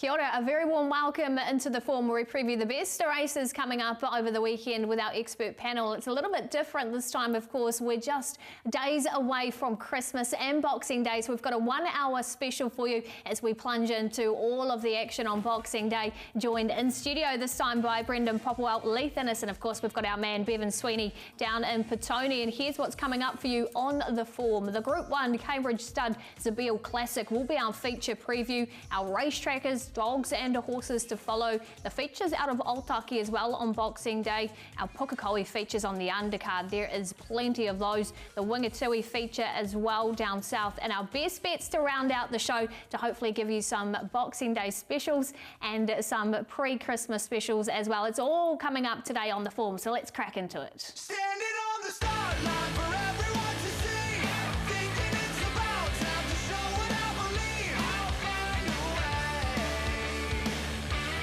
Kia ora, a very warm welcome into the form where we preview the best races coming up over the weekend with our expert panel. It's a little bit different this time, of course. We're just days away from Christmas and Boxing Day, so we've got a 1 hour special for you as we plunge into all of the action on Boxing Day. Joined in studio this time by Brendan Popplewell, Leith Innes, and of course we've got our man Bevan Sweeney down in Petone. And here's what's coming up for you on the form. The Group 1 Cambridge Stud Zabeel Classic will be our feature preview. Our racetrackers, dogs and horses to follow. The features out of Otaki as well on Boxing Day. Our Pukekohe features on the undercard. There is plenty of those. The Wingatui feature as well down south. And our best bets to round out the show to hopefully give you some Boxing Day specials and some pre-Christmas specials as well. It's all coming up today on the form, so let's crack into it. Standing on the start line for everyone to see, thinking it's about time to show what I believe. I'll find a way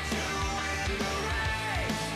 to win the race.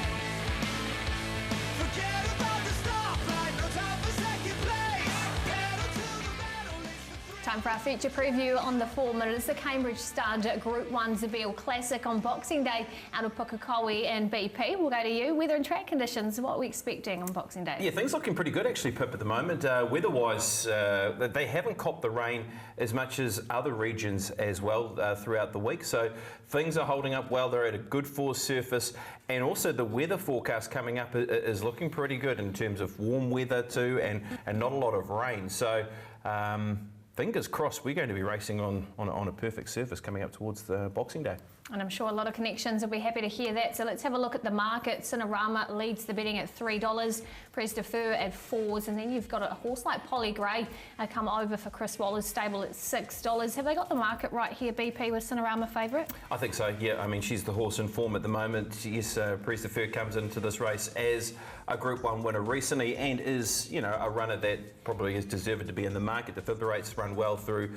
Forget about the stoplight, no time for second place. Pedal to the metal, it's the thrill. Time for our feature preview on the form, and it's the Cambridge Stud Group 1 Zabeel Classic on Boxing Day out of Pukekohe and BP. We'll go to you. Weather and track conditions, what are we expecting on Boxing Day? Yeah, things looking pretty good actually, Pip, at the moment. Weather-wise, they haven't copped the rain as much as other regions as well throughout the week, so things are holding up well. They're at a good force surface, and also the weather forecast coming up is looking pretty good in terms of warm weather too, and not a lot of rain. So fingers crossed we're going to be racing on a perfect surface coming up towards the Boxing Day. And I'm sure a lot of connections will be happy to hear that. So let's have a look at the market. Cinerama leads the betting at $3, Pres de Fur at $4, and then you've got a horse like Polly Gray come over for Chris Waller's stable at $6. Have they got the market right here, BP, with Cinerama favourite? I think so, yeah. I mean, she's the horse in form at the moment. Yes, Pres de Fur comes into this race as a Group 1 winner recently and is, you know, a runner that probably is deserved to be in the market. Defibrillate's run well through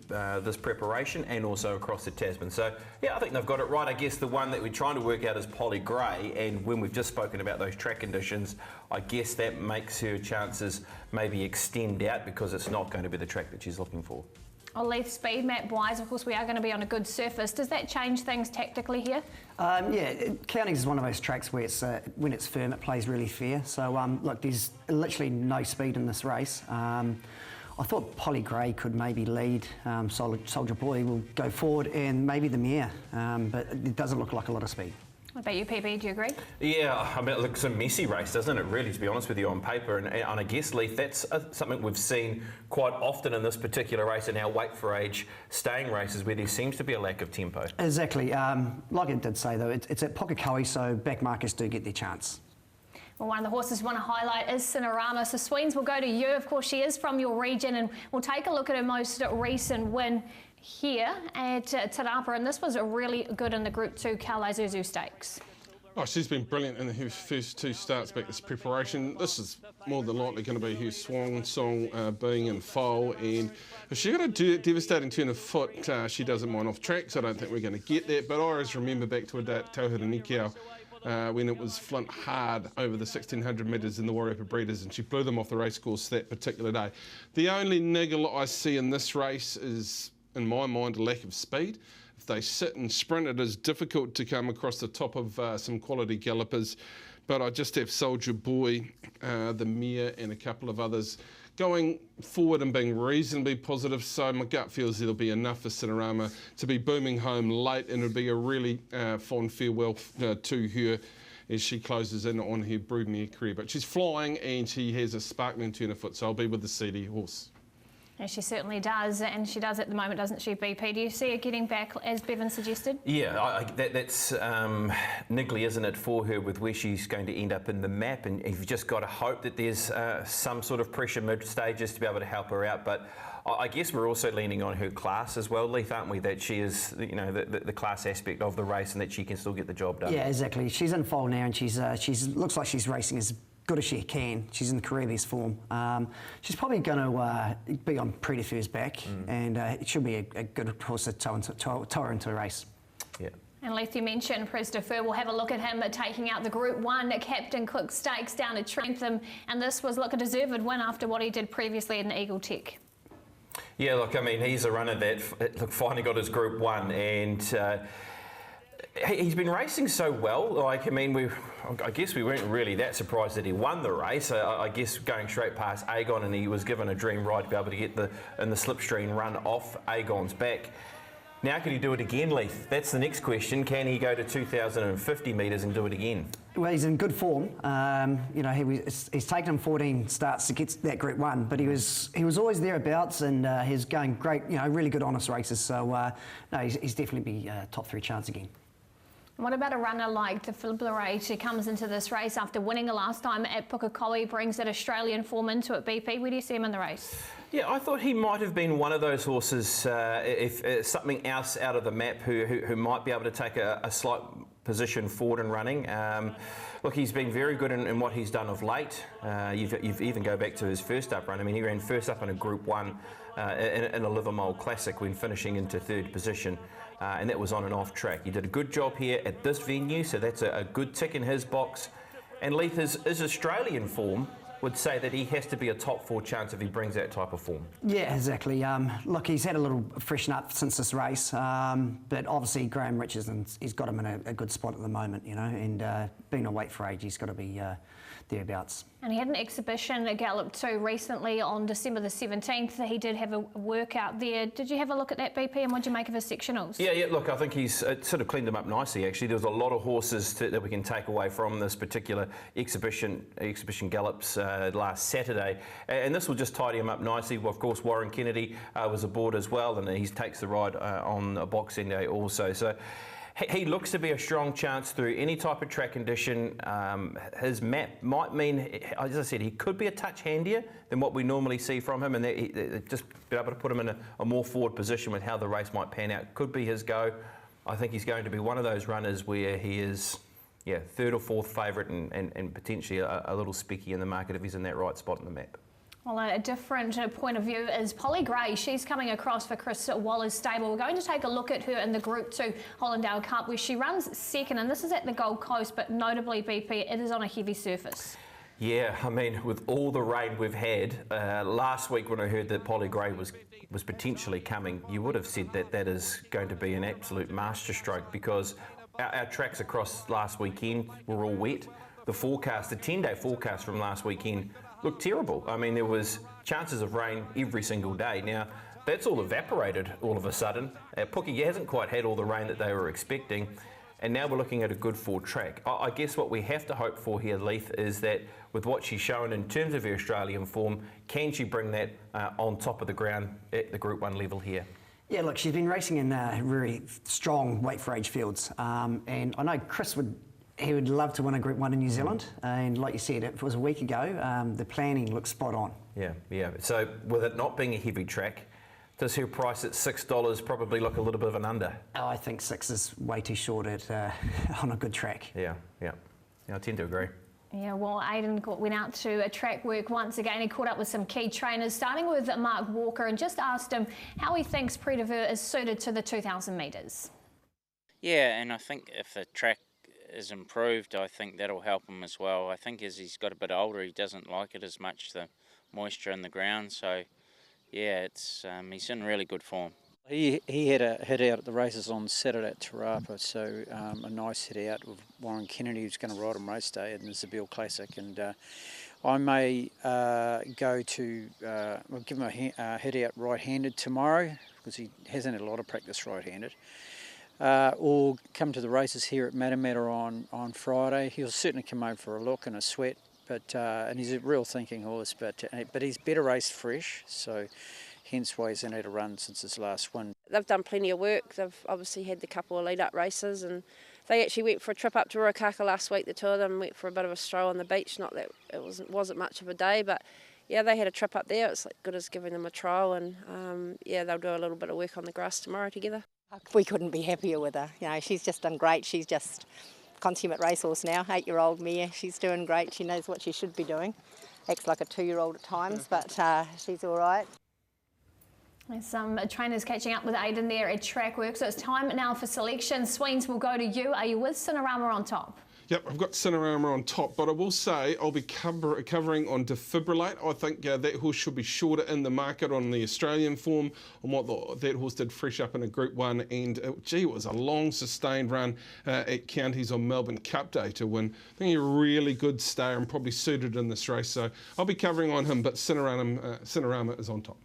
this preparation and also across the Tasman. So, yeah, I think they've got it right. I guess the one that we're trying to work out is Polly Gray, and when we've just spoken about those track conditions, I guess that makes her chances maybe extend out because it's not going to be the track that she's looking for. On Leith speed map wise, of course, we are going to be on a good surface. Does that change things tactically here? Yeah, Counties is one of those tracks where it's when it's firm, it plays really fair. So look, there's literally no speed in this race. I thought Polly Gray could maybe lead. Soldier Boy will go forward, and maybe the mare, but it doesn't look like a lot of speed. What about you, PB? Do you agree? Yeah, I mean, it looks a messy race, doesn't it, really, to be honest with you, on paper. And I guess, Leith, that's something we've seen quite often in this particular race in our weight for age staying races where there seems to be a lack of tempo. Exactly. Like it did say, though, it's at Pukekohe, so back markers do get their chance. Well, one of the horses we want to highlight is Cinerama. So, Sweens, we'll go to you. Of course, she is from your region, and we'll take a look at her most recent win here at Te Rapa, and this was really good in the Group 2 Cal Isuzu Stakes. Oh, she's been brilliant in her first two starts back this preparation. This is more than likely going to be her swan song, being in foal, and if she got a devastating turn of foot, she doesn't mind off track, so I don't think we're going to get that. But I always remember back to a day at Tauhara Nikau, when it was Flint hard over the 1600 metres in the Wairarapa Breeders, and she blew them off the racecourse that particular day. The only niggle I see in this race is, in my mind, a lack of speed. If they sit and sprint, it is difficult to come across the top of some quality gallopers. But I just have Soldier Boy, the mare, and a couple of others going forward and being reasonably positive. So my gut feels it'll be enough for Cinerama to be booming home late, and it'll be a really fond farewell to her as she closes in on her broodmare career. But she's flying and she has a sparkling turn of foot, so I'll be with the seedy horse. And she certainly does, and she does at the moment, doesn't she, BP? Do you see her getting back, as Bevan suggested? Yeah, that's niggly, isn't it, for her with where she's going to end up in the map, and you've just got to hope that there's some sort of pressure mid-stages to be able to help her out. But I guess we're also leaning on her class as well, Leith, aren't we? That she is, you know, the class aspect of the race, and that she can still get the job done. Yeah, exactly. She's in foal now, and she's looks like she's racing as good as she can. She's in the career best form. She's probably going to be on Pres de Fur's back, and it should be a good horse to tow her into a race. Yeah. And Leith, you mentioned Pres de Fur. We'll have a look at him taking out the Group 1 Captain Cook Stakes down at Trentham, and this was, look, a deserved win after what he did previously in Eagle Tech. Yeah, look, I mean, he's a runner that finally got his Group 1, and he's been racing so well. Like, I mean, I guess we weren't really that surprised that he won the race. I guess going straight past Agon, and he was given a dream ride to be able to get in the slipstream run off Agon's back. Now, could he do it again, Leith? That's the next question. Can he go to 2,050 metres and do it again? Well, he's in good form. You know, he's taken him 14 starts to get that Group 1, but he was always thereabouts, and he's going great. You know, really good honest races. So no, he's definitely be top 3 chance again. What about a runner like Te Whare, who comes into this race after winning the last time at Pukekohe, brings that Australian form into it, BP? Where do you see him in the race? Yeah, I thought he might have been one of those horses, if something else out of the map, who might be able to take a slight position forward and running. Look, he's been very good in what he's done of late. You've even go back to his first up run. I mean, he ran first up in a Group 1 in a Livermore Classic when finishing into 3rd position. And that was on and off track. He did a good job here at this venue, so that's a good tick in his box. And Leith, his Australian form would say that he has to be a top 4 chance if he brings that type of form. Yeah, exactly. Look, he's had a little freshen up since this race, but obviously Graham Richardson, he's got him in a good spot at the moment, you know, and being a weight for age, he's got to be thereabouts. And he had an exhibition at Gallop too recently on December the 17th. He did have a workout there. Did you have a look at that, BP, and what did you make of his sectionals? Yeah, look, I think he's sort of cleaned them up nicely, actually. There was a lot of horses that we can take away from this particular exhibition gallops last Saturday, and this will just tidy him up nicely. Well, of course, Warren Kennedy was aboard as well, and he takes the ride on a Boxing Day also. So he looks to be a strong chance through any type of track condition. His map might mean, as I said, he could be a touch handier than what we normally see from him, and just be able to put him in a more forward position with how the race might pan out could be his go. I think he's going to be one of those runners where he is, 3rd or 4th favourite and potentially a little specky in the market if he's in that right spot in the map. Well, a different point of view is Polly Gray. She's coming across for Chris Waller's stable. We're going to take a look at her in the Group 2 Hollandale Cup, where she runs 2nd, and this is at the Gold Coast, but notably, BP, it is on a heavy surface. Yeah, I mean, with all the rain we've had, last week when I heard that Polly Gray was potentially coming, you would have said that is going to be an absolute masterstroke, because our tracks across last weekend were all wet. The 10-day forecast from last weekend looked terrible. I mean, there was chances of rain every single day. Now, that's all evaporated all of a sudden. Pookie hasn't quite had all the rain that they were expecting, and now we're looking at a good forward track. I guess what we have to hope for here, Leith, is that with what she's shown in terms of her Australian form, can she bring that on top of the ground at the Group 1 level here? Yeah, look, she's been racing in really strong weight for age fields, and I know Chris would love to win a Group 1 in New Zealand, and like you said, it was a week ago. The planning looks spot on. Yeah. So with it not being a heavy track, does her price at $6 probably look a little bit of an under? Oh, I think 6 is way too short on a good track. Yeah, I tend to agree. Yeah, well, Aidan went out to track work once again. He caught up with some key trainers, starting with Mark Walker, and just asked him how he thinks Prix de Veur is suited to the 2,000 metres. Yeah, and I think if the track is improved, I think that'll help him as well. I think as he's got a bit older, he doesn't like it as much, the moisture in the ground. So, yeah, he's in really good form. He had a hit out at the races on Saturday at Te Rapa, so a nice hit out with Warren Kennedy, who's going to ride him race day in the Zabel Classic. And I may go to, I'll give him a hit out right-handed tomorrow, because he hasn't had a lot of practice right-handed. Or come to the races here at Matamata on Friday. He'll certainly come over for a look and a sweat, and he's a real thinking horse, but he's better raced fresh, so hence why he's only had a run since his last win. They've done plenty of work. They've obviously had the couple of lead-up races, and they actually went for a trip up to Ruakaka last week. The two of them went for a bit of a stroll on the beach. Not that it wasn't much of a day, but yeah, they had a trip up there. It's like good as giving them a trial, and they'll do a little bit of work on the grass tomorrow together. We couldn't be happier with her. You know, she's just done great. She's just consummate racehorse now, 8-year-old mare. She's doing great. She knows what she should be doing. Acts like a 2-year-old at times, but she's all right. There's some trainers catching up with Aidan there at track work, so it's time now for selection. Sweens will go to you. Are you with Cinerama on top? Yep, I've got Cinerama on top, but I will say I'll be covering on Defibrillate. I think that horse should be shorter in the market on the Australian form, on what that horse did fresh up in a Group 1, and it was a long sustained run at Counties on Melbourne Cup Day to win. I think he's a really good stayer and probably suited in this race, so I'll be covering on him, but Cinerama is on top.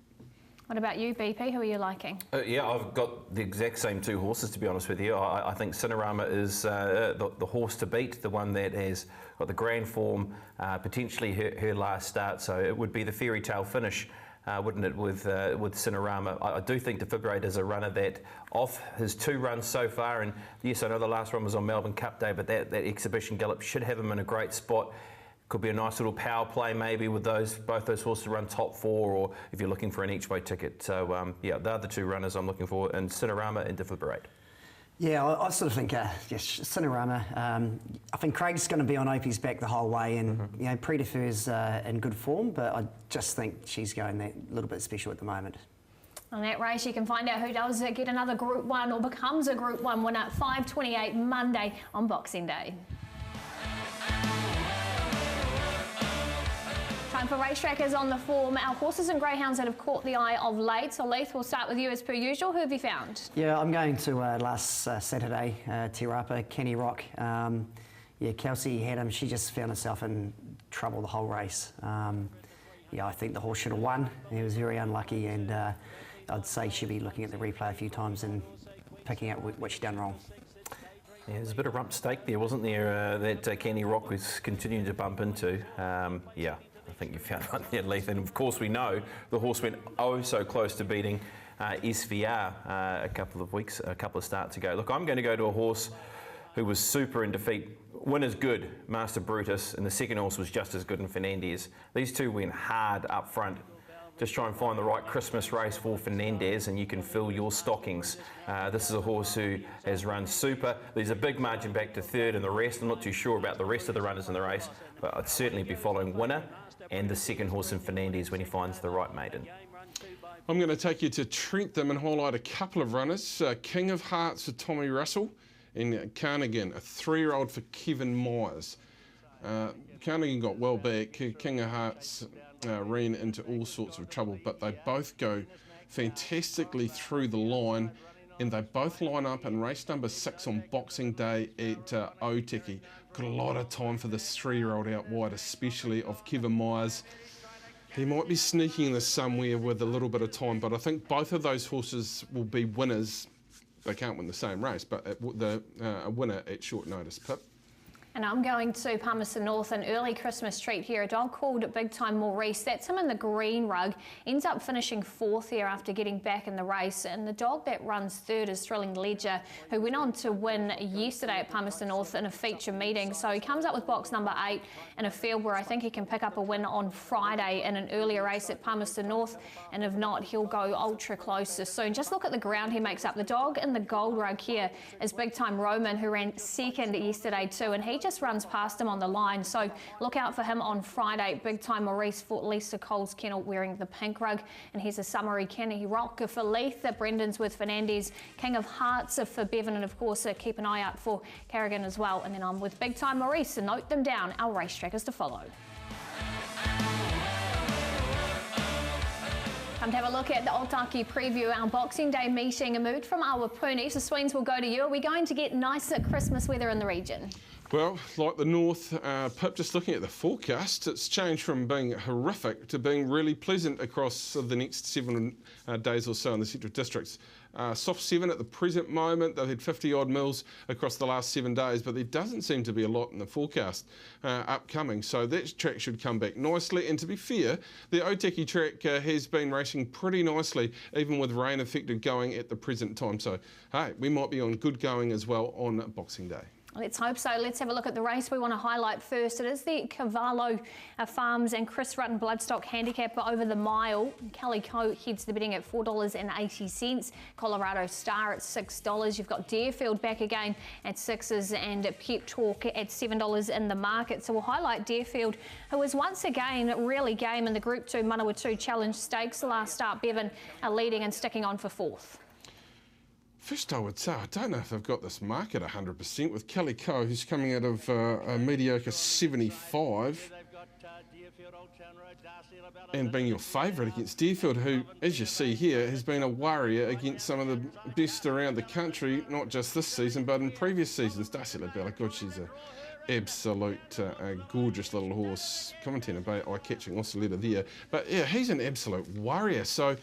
What about you, BP? Who are you liking? Yeah, I've got the exact same two horses, to be honest with you. I think Cinerama is the horse to beat, the one that has got the grand form, potentially her last start, so it would be the fairy tale finish, wouldn't it, with Cinerama. I do think Defibrillate is a runner that, off his 2 runs so far, and yes, I know the last run was on Melbourne Cup Day, but that exhibition gallop should have him in a great spot. Could be a nice little power play maybe with both those horses to run top 4, or if you're looking for an each way ticket. So yeah, they're the 2 runners I'm looking for, and Cinerama and Defibrillate. Yeah, I sort of think, yes, Cinerama. I think Craig's going to be on Opie's back the whole way, and you know, Predefer's in good form, but I just think she's going that little bit special at the moment. On that race, you can find out who does get another Group 1 or becomes a Group 1 winner at 5:28 Monday on Boxing Day. Time for Racetrackers on the form. Our horses and greyhounds that have caught the eye of late. So Leith, we'll start with you as per usual. Who have you found? Yeah, I'm going to last Saturday, Te Rapa, Kenny Rock. Yeah, Kelsey had him. She just found herself in trouble the whole race. Yeah, I think the horse should have won. He was very unlucky, and I'd say she'll be looking at the replay a few times and picking out what she's done wrong. Yeah, there's a bit of rump stake there, wasn't there, that Kenny Rock was continuing to bump into. Yeah. I think you found one there, Leith, and of course we know the horse went oh so close to beating SVR a couple of starts ago. Look, I'm going to go to a horse who was super in defeat. Winner's good, Master Brutus, and the second horse was just as good in Fernandez. These 2 went hard up front. Just try and find the right Christmas race for Fernandez and you can fill your stockings. This is a horse who has run super. There's a big margin back to 3rd and the rest. I'm not too sure about the rest of the runners in the race, but I'd certainly be following Winner and the second horse in Fernandez when he finds the right maiden. I'm going to take you to Trentham and highlight a couple of runners. King of Hearts for Tommy Russell and Carnigan, a 3-year-old for Kevin Myers. Carnigan got well back. King of Hearts ran into all sorts of trouble, but they both go fantastically through the line, and they both line up in race number 6 on Boxing Day at Otiki. Got a lot of time for this 3-year-old out wide, especially of Kevin Myers. He might be sneaking this somewhere with a little bit of time, but I think both of those horses will be winners. They can't win the same race, but a winner at short notice. Pip? And I'm going to Palmerston North, an early Christmas treat here. A dog called Big Time Maurice. That's him in the green rug. Ends up finishing 4th here after getting back in the race. And the dog that runs 3rd is Thrilling Ledger, who went on to win yesterday at Palmerston North in a feature meeting. So he comes up with box number 8 in a field where I think he can pick up a win on Friday in an earlier race at Palmerston North. And if not, he'll go ultra close soon. Just look at the ground he makes up. The dog in the gold rug here is Big Time Roman, who ran 2nd yesterday too. And he just runs past him on the line, so look out for him on Friday. Big Time Maurice for Lisa Cole's kennel wearing the pink rug. And here's a summary. Kenny Rock for Leith, Brendan's with Fernandez, King of Hearts for Bevan, and of course keep an eye out for Carrigan as well. And then I'm with Big Time Maurice, and note them down, our racetrackers to follow. Time to have a look at the Otaki preview, our Boxing Day meeting. A mood from our Awapuni. So Sweens will go to you. Are we going to get nicer Christmas weather in the region? Well, like the north, Pip, just looking at the forecast, it's changed from being horrific to being really pleasant across the next 7 days or so in the central districts. Soft 7 at the present moment. They've had 50 odd mils across the last 7 days, but there doesn't seem to be a lot in the forecast upcoming. So that track should come back nicely. And to be fair, the Otaki track has been racing pretty nicely, even with rain affected going at the present time. So, hey, we might be on good going as well on Boxing Day. Let's hope so. Let's have a look at the race we want to highlight first. It is the Cavallo Farms and Chris Rutten Bloodstock Handicap over the mile. Calico heads the betting at $4.80. Colorado Star at $6. You've got Deerfield back again at 6s and Pep Talk at $7 in the market. So we'll highlight Deerfield, who was once again really game in the Group 2 Manawatu Challenge Stakes. The last start, Bevan leading and sticking on for 4th. First, I would say, I don't know if they've got this market 100% with Kelly Coe, who's coming out of a mediocre 75 and being your favourite against Deerfield, who, as you see here, has been a warrior against some of the best around the country, not just this season, but in previous seasons. Darcy LaBella, God, she's an absolute gorgeous little horse. Commentator Bay, eye-catching oscillator there. But yeah, he's an absolute warrior. So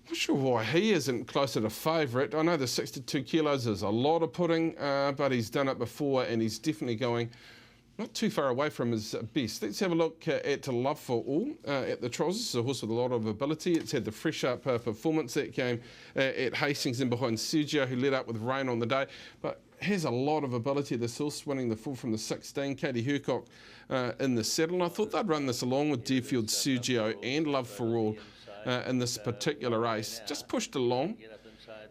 not sure why he isn't closer to favourite. I know the 62 kilos is a lot of pudding, but he's done it before and he's definitely going not too far away from his best. Let's have a look at Love for All at the Trials. This is a horse with a lot of ability. It's had the fresh up performance that came at Hastings in behind Sergio, who led up with rain on the day, but has a lot of ability. This horse winning the full from the 16. Katie Hercock in the saddle. And I thought they'd run this along with Deerfield, Sergio and Love for All in this particular race. Just pushed along.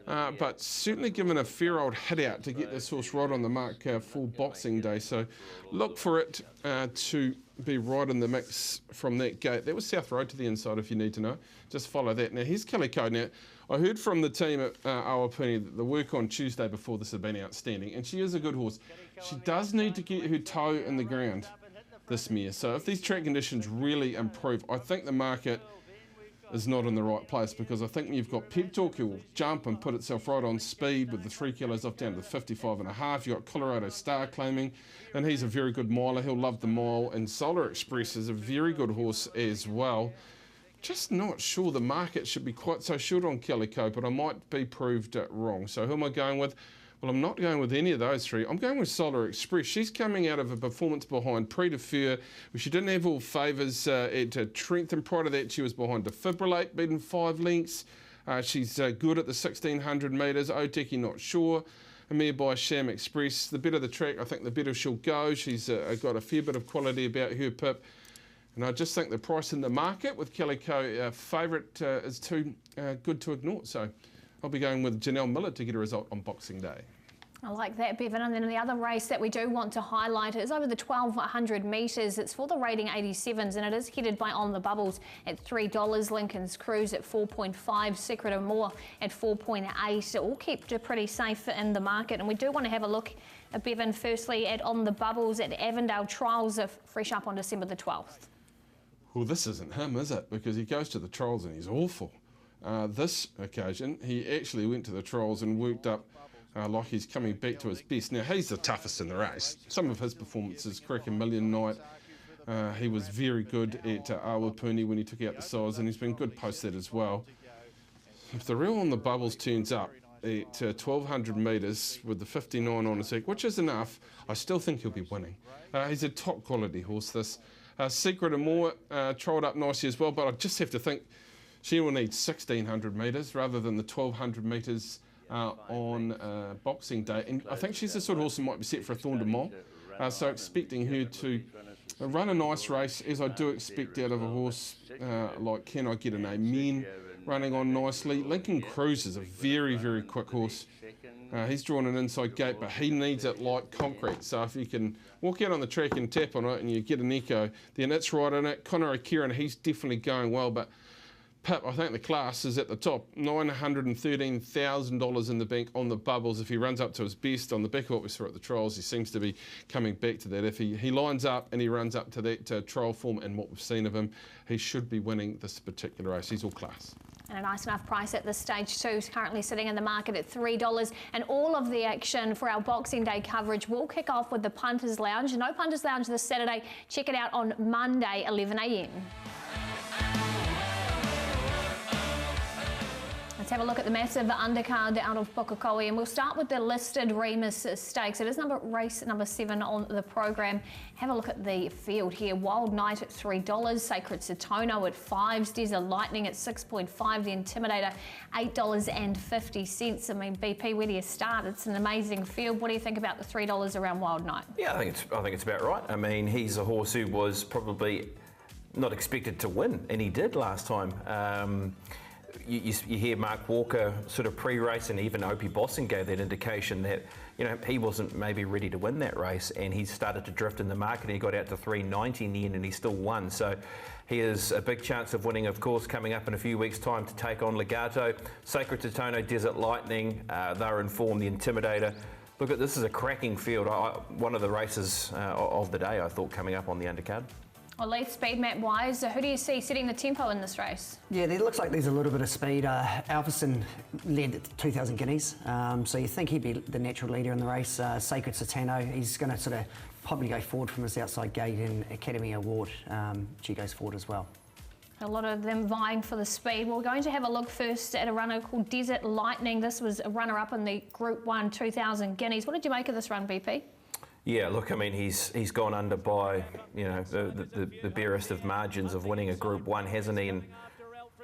But certainly given a fair old hit out to get this horse right on the mark for Boxing Day. So look for it to be right in the mix from that gate. That was South Road to the inside if you need to know. Just follow that. Now here's Kelly Coe. Now I heard from the team at Awapuni that the work on Tuesday before this had been outstanding, and she is a good horse. She does need to get her toe in the ground, this mare. So if these track conditions really improve, I think the market is not in the right place, because I think when you've got Pep Talk who will jump and put itself right on speed with the 3 kilos off down to the 55.5. You've got Colorado Star claiming, and he's a very good miler. He'll love the mile. And Solar Express is a very good horse as well. Just not sure the market should be quite so short on Kelly Coe, but I might be proved wrong. So who am I going with? Well, I'm not going with any of those three. I'm going with Solar Express. She's coming out of a performance behind Prix de Feur, where she didn't have all favours at Trentham. Prior to that, she was behind Defibrillate, beaten 5 lengths. She's good at the 1600 metres. Oteki, not sure. A mare by Sham Express. The better the track, I think the better she'll go. She's got a fair bit of quality about her, Pip. And I just think the price in the market with Kelly Coe favourite is too good to ignore. So I'll be going with Janelle Miller to get a result on Boxing Day. I like that, Bevan. And then the other race that we do want to highlight is over the 1200 metres. It's for the rating 87s, and it is headed by On the Bubbles at $3. Lincoln's Cruise at 4.5. Secret of More at 4.8. All kept pretty safe in the market. And we do want to have a look at Bevan firstly at On the Bubbles at Avondale Trials, fresh up on December the 12th. Well, this isn't him, is it? Because he goes to the trials and he's awful. This occasion, he actually went to the trials and worked up like he's coming back to his best. Now, he's the toughest in the race. Some of his performances, Cracker Million Night, he was very good at Awapuni when he took out the size, and he's been good post that as well. If the real On the Bubbles turns up at 1200 metres with the 59 on his head, which is enough, I still think he'll be winning. He's a top quality horse, this. Secret of More trialled up nicely as well, but I just have to think she will need 1600 metres rather than the 1200 metres on Boxing Day. And I think she's the sort of horse that might be set for a Thorn de Mont. So expecting her to run a nice race, as I do expect out of a horse like Can I Get an Amen, running on nicely. Lincoln Cruise is a very, very quick horse. He's drawn an inside gate, but he needs it like concrete. So if you can walk out on the track and tap on it and you get an echo, then it's right in it. Connor O'Kieran, he's definitely going well, but Pip, I think the class is at the top. $913,000 in the bank On the Bubbles. If he runs up to his best on the back of what we saw at the trials, he seems to be coming back to that. If he lines up and he runs up to that trial form and what we've seen of him, he should be winning this particular race. He's all class. And a nice enough price at this stage too, currently sitting in the market at $3. And all of the action for our Boxing Day coverage will kick off with the Punters Lounge. No Punters Lounge this Saturday. Check it out on Monday, 11 a.m. Let's have a look at the massive undercard out of Pukekohe, and we'll start with the listed Remus Stakes. It is race number 7 on the program. Have a look at the field here. Wild Knight at $3, Sacred Satono at $5, Desert Lightning at 6.5, the Intimidator $8.50. I mean, BP, where do you start? It's an amazing field. What do you think about the $3 around Wild Knight? Yeah, I think it's about right. I mean, he's a horse who was probably not expected to win, and he did last time. you hear Mark Walker sort of pre-race, and even Opie Boston gave that indication that, you know, he wasn't maybe ready to win that race, and he started to drift in the market, and he got out to 390 in the end, and he still won. So he has a big chance of winning, of course, coming up in a few weeks' time to take on Legato. Sacred Totono, Desert Lightning, they're in form, the Intimidator. Look, this is a cracking field. One of the races of the day, I thought, coming up on the undercard. Well, Leith, speed map wise, who do you see setting the tempo in this race? Yeah, it looks like there's a little bit of speed. Alpherson led at 2,000 guineas, so you think he'd be the natural leader in the race. Sacred Satano, he's going to sort of probably go forward from his outside gate, and Academy Award, she goes forward as well. A lot of them vying for the speed. We're going to have a look first at a runner called Desert Lightning. This was a runner-up in the Group 1 2,000 guineas. What did you make of this run, BP? Yeah, look, I mean, he's gone under by, you know, the barest of margins of winning a Group 1, hasn't he? And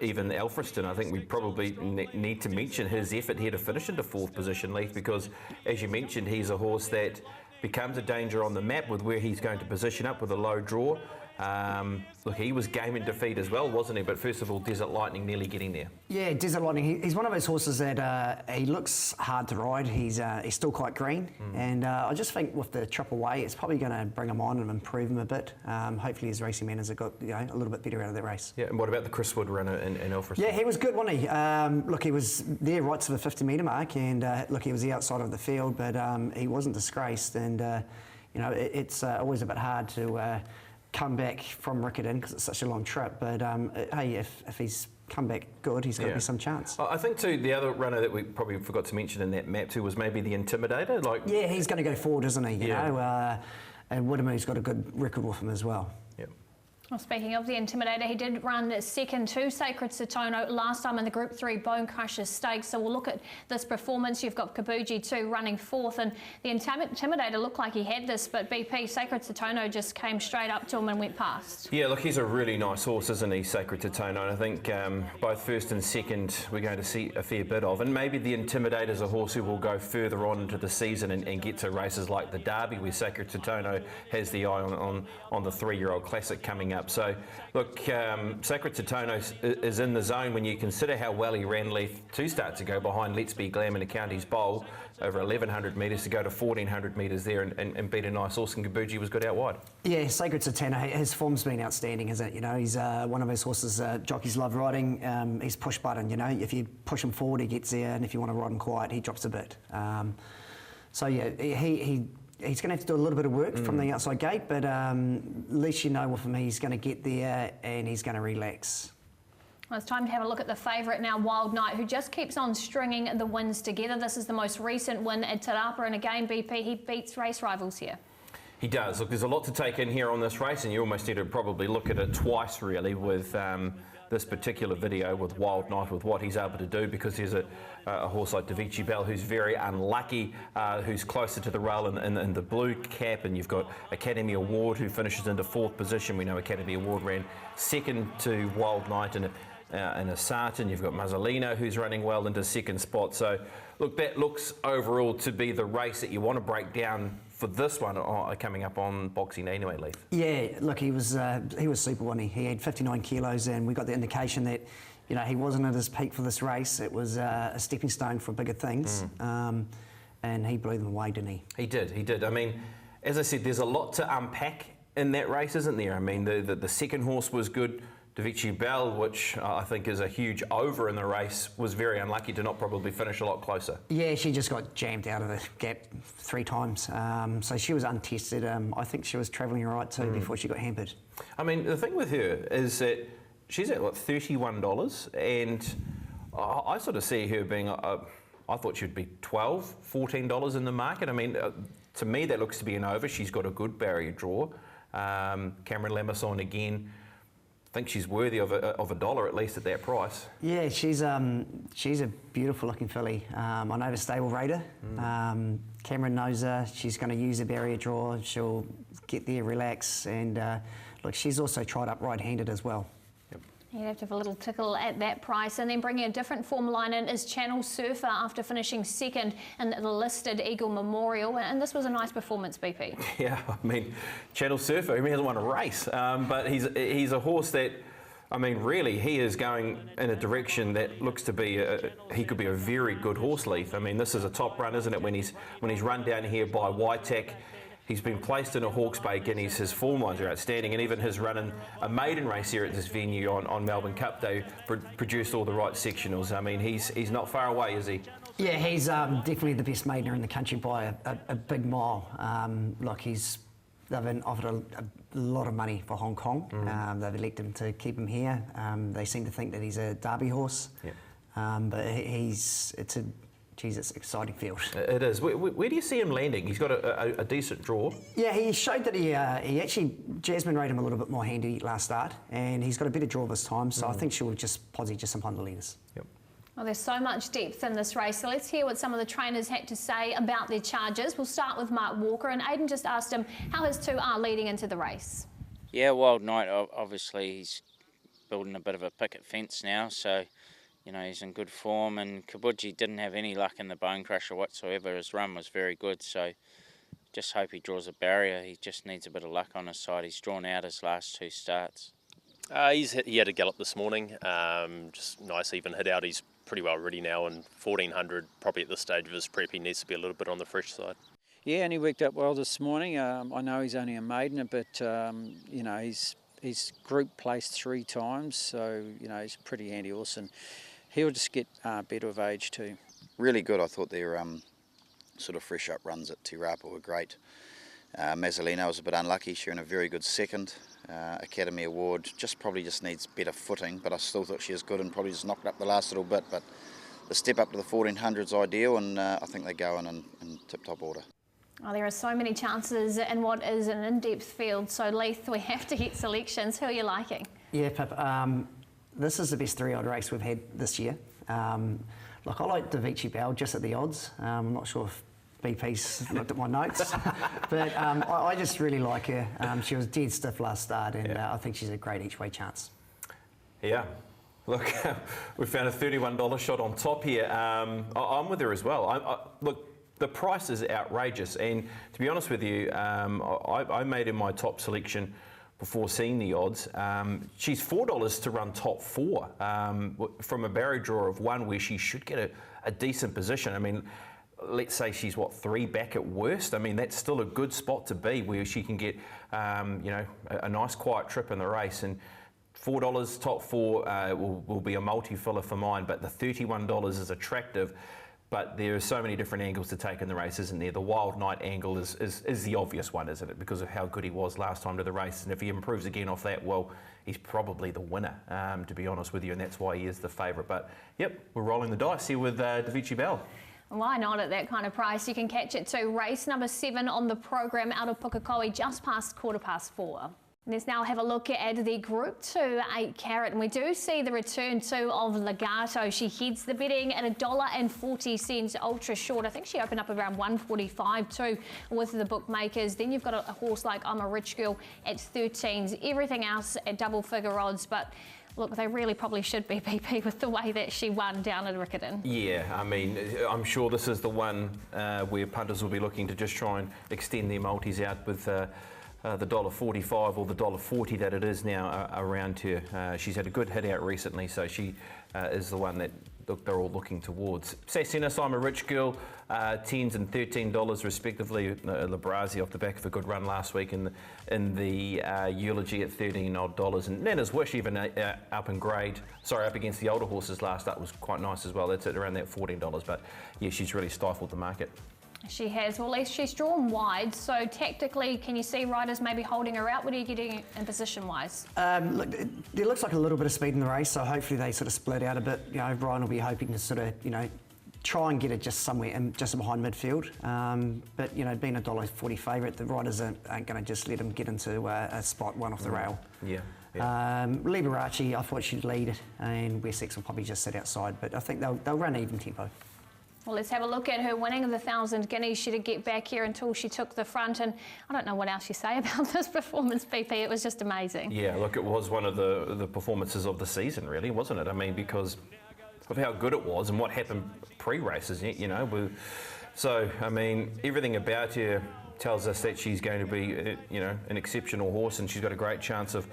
even Alfriston, I think we probably need to mention his effort here to finish into 4th position, Leith, because, as you mentioned, he's a horse that becomes a danger on the map with where he's going to position up with a low draw. Look, he was game in defeat as well, wasn't he? But first of all, Desert Lightning nearly getting there. Yeah, Desert Lightning, he's one of those horses that he looks hard to ride. He's still quite green, and I just think with the trip away, it's probably going to bring him on and improve him a bit. Hopefully his racing manners have got, you know, a little bit better out of that race. Yeah, and what about the Chris Wood runner in Alfriston? Yeah, he was good, wasn't he? Look, he was there right to the 50-metre mark, and look, he was the outside of the field, but he wasn't disgraced, and you know, it's always a bit hard to come back from Riccarton because it's such a long trip, but hey, if he's come back good, he's got to be some chance. I think too, the other runner that we probably forgot to mention in that map too was maybe the Intimidator. Like, yeah, he's going to go forward, isn't he? You Yeah. know, and Widdemu's got a good record with him as well. Yep. Well, speaking of the Intimidator, he did run second to Sacred Satono last time in the Group 3 Bone Crusher Stakes. So we'll look at this performance. You've got Kabuji too running 4th, and the Intimidator looked like he had this, but BP, Sacred Satono just came straight up to him and went past. Yeah, look, he's a really nice horse, isn't he, Sacred Totono? And I think both first and second we're going to see a fair bit of. And maybe the Intimidator's a horse who will go further on into the season and get to races like the Derby, where Sacred Totono has the eye on the 3-year-old classic coming up. So, look, Sacred Totono is in the zone when you consider how well he ran Leith 2 starts ago behind Let's Be Glam in the Counties Bowl, over 1,100 metres to go to 1,400 metres there and beat a nice horse, and Kabuji was good out wide. Yeah, Sacred Satano, his form's been outstanding, isn't it? You know, he's one of those horses jockeys love riding. He's push button, you know. If you push him forward, he gets there, and if you want to ride him quiet, he drops a bit. So, yeah, he's going to have to do a little bit of work from the outside gate, but at least you know with him he's going to get there and he's going to relax. Well, it's time to have a look at the favourite now, Wild Knight, who just keeps on stringing the wins together. This is the most recent win at Te Rapa, and again, BP, he beats race rivals here. He does. Look, there's a lot to take in here on this race, and you almost need to probably look at it twice, really, with this particular video with Wild Knight, with what he's able to do, because there's a horse like Davici Bell who's very unlucky, who's closer to the rail in the blue cap, and you've got Academy Award who finishes into 4th position. We know Academy Award ran second to Wild Knight in a Sarton. You've got Mazzolino who's running well into 2nd spot. So, look, that looks overall to be the race that you want to break down for this one coming up on Boxing Day anyway, Leith. Yeah, look, he was super, wasn't he? He had 59 kilos, and we got the indication that, you know, he wasn't at his peak for this race. It was a stepping stone for bigger things, and he blew them away, didn't he? He did. I mean, as I said, there's a lot to unpack in that race, isn't there? I mean, the second horse was good. Davici Bell, which I think is a huge over in the race, was very unlucky to not probably finish a lot closer. Yeah, she just got jammed out of the gap 3 times. So she was untested. I think she was travelling all right too before she got hampered. I mean, the thing with her is that she's at, what, $31, and I sort of see her being, I thought she'd be $12, $14 in the market. I mean, to me that looks to be an over. She's got a good barrier draw. Cameron Lamasson again, I think she's worthy of a dollar at least at that price. Yeah, she's a beautiful looking filly. I know the stable raider. Cameron knows her. She's going to use a barrier draw. She'll get there, relax, and look, she's also tried up right-handed as well. You'd have to have a little tickle at that price. And then bringing a different form line in is Channel Surfer after finishing second in the listed Eagle Memorial. And this was a nice performance, BP. Yeah, I mean, Channel Surfer, he hasn't won a race, but he's a horse that I mean, really, he is going in a direction that looks to be he could be a very good horse, Leith. I mean, this is a top run, isn't it? When he's run down here by Waitek, he's been placed in a Hawke's Bay Guineas. His form lines are outstanding, and even his run in a maiden race here at this venue on Melbourne Cup Day produced all the right sectionals. I mean, he's not far away, is he? Yeah, he's definitely the best maidener in the country by a big mile. They've been offered a lot of money for Hong Kong. They've elected to keep him here. They seem to think that he's a Derby horse. Yeah. But it's an exciting field. It is. Where do you see him landing? He's got a decent draw. Yeah, he showed that he actually, Jasmine rode him a little bit more handy last start, and he's got a better draw this time, so I think she'll just posse just upon the leaders. Yep. Well, there's so much depth in this race, so let's hear what some of the trainers had to say about their charges. We'll start with Mark Walker, and Aidan just asked him how his two are leading into the race. Yeah, Wild Knight, obviously he's building a bit of a picket fence now, so you know he's in good form, and Kabuji didn't have any luck in the Bone Crusher whatsoever. His run was very good, so just hope he draws a barrier. He just needs a bit of luck on his side. He's drawn out his last two starts. He had a gallop this morning, just nice even hit out. He's pretty well ready now, and 1400 probably at this stage of his prep he needs to be a little bit on the fresh side. Yeah, and he worked up well this morning. I know he's only a maiden, but you know he's group placed 3 times, so you know he's a pretty handy horse, and he'll just get better with age too. Really good. I thought their sort of fresh up runs at Te Rapa were great. Mazzolino was a bit unlucky. She earned a very good second. Academy Award probably just needs better footing, but I still thought she was good and probably just knocked up the last little bit. But the step up to the 1400 is ideal, and I think they go in tip-top order. Oh, there are so many chances in what is an in-depth field, so Leith, we have to hit selections. Who are you liking? Yeah, Pip, this is the best 3-odd race we've had this year. Look, I like Davichi Bell just at the odds. I'm not sure if BP's looked at my notes, but I just really like her. She was dead stiff last start, and I think she's a great each-way chance. Yeah. Look, we found a $31 shot on top here. I'm with her as well. Look, the price is outrageous, and to be honest with you, I made her my top selection before seeing the odds. She's $4 to run top 4 from a barrier draw of 1 where she should get a decent position. I mean, let's say she's 3 back at worst. I mean, that's still a good spot to be where she can get you know, a nice quiet trip in the race. And $4 top 4 will be a multi-filler for mine, but the $31 is attractive. But there are so many different angles to take in the race, isn't there? The Wild Knight angle is the obvious one, isn't it? Because of how good he was last time to the race. And if he improves again off that, well, he's probably the winner, to be honest with you. And that's why he is the favourite. But, yep, we're rolling the dice here with Davichi Bell. Why not at that kind of price? You can catch it to race number 7 on the program out of Pukekohe just past 4:15. Let's now have a look at the Group 2 8 carat, and we do see the return too of Legato. She heads the betting at $1.40 ultra short. I think she opened up around $1.45 too with the bookmakers. Then you've got a horse like I'm a Rich Girl at 13s. Everything else at double figure odds, but look, they really probably should be BP with the way that she won down at Riccarton. Yeah, I mean, I'm sure this is the one where punters will be looking to just try and extend their multis out with the $1.45 or the $1.40 that it is now around her. She's had a good hit out recently, so she is the one that they're all looking towards. Sassinus, I'm a Rich Girl, $10s and $13 respectively. Labrazzi off the back of a good run last week in the Eulogy at $13 odd. And Nana's Wish even up in grade, up against the older horses last up was quite nice as well. That's at around that $14. But yeah, she's really stifled the market. She has. Well, at least she's drawn wide, so tactically, can you see riders maybe holding her out? What are you getting in position-wise? Look, there looks like a little bit of speed in the race, so hopefully they sort of split out a bit. You know, Brian will be hoping to sort of, you know, try and get it just somewhere just behind midfield. But, you know, being a $1.40 favourite, the riders aren't going to just let him get into a spot one off the rail. Yeah. Liberace, I thought she'd lead, and Wessex will probably just sit outside, but I think they'll run even tempo. Well, let's have a look at her winning of the 1,000 guineas. She did get back here until she took the front, and I don't know what else you say about this performance, BP. It was just amazing. Yeah, look, it was one of the performances of the season, really, wasn't it? I mean, because of how good it was and what happened pre-races, you know. So, I mean, everything about her tells us that she's going to be, you know, an exceptional horse, and she's got a great chance of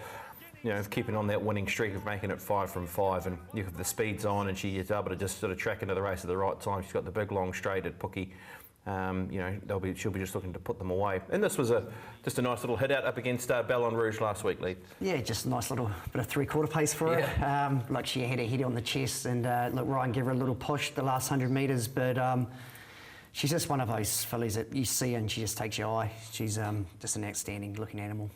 you know, keeping on that winning streak of making it 5 from 5, and you have the speeds on, and she is able to just sort of track into the race at the right time. She's got the big long straight at Pookie. You know, she'll be just looking to put them away. And this was just a nice little hit out up against Ballon Rouge last week, Lee. Yeah, just a nice little bit of three-quarter pace for her. Like she had her head on the chest, and look, Ryan gave her a little push the last 100 metres, but she's just one of those fillies that you see and she just takes your eye. She's just an outstanding looking animal.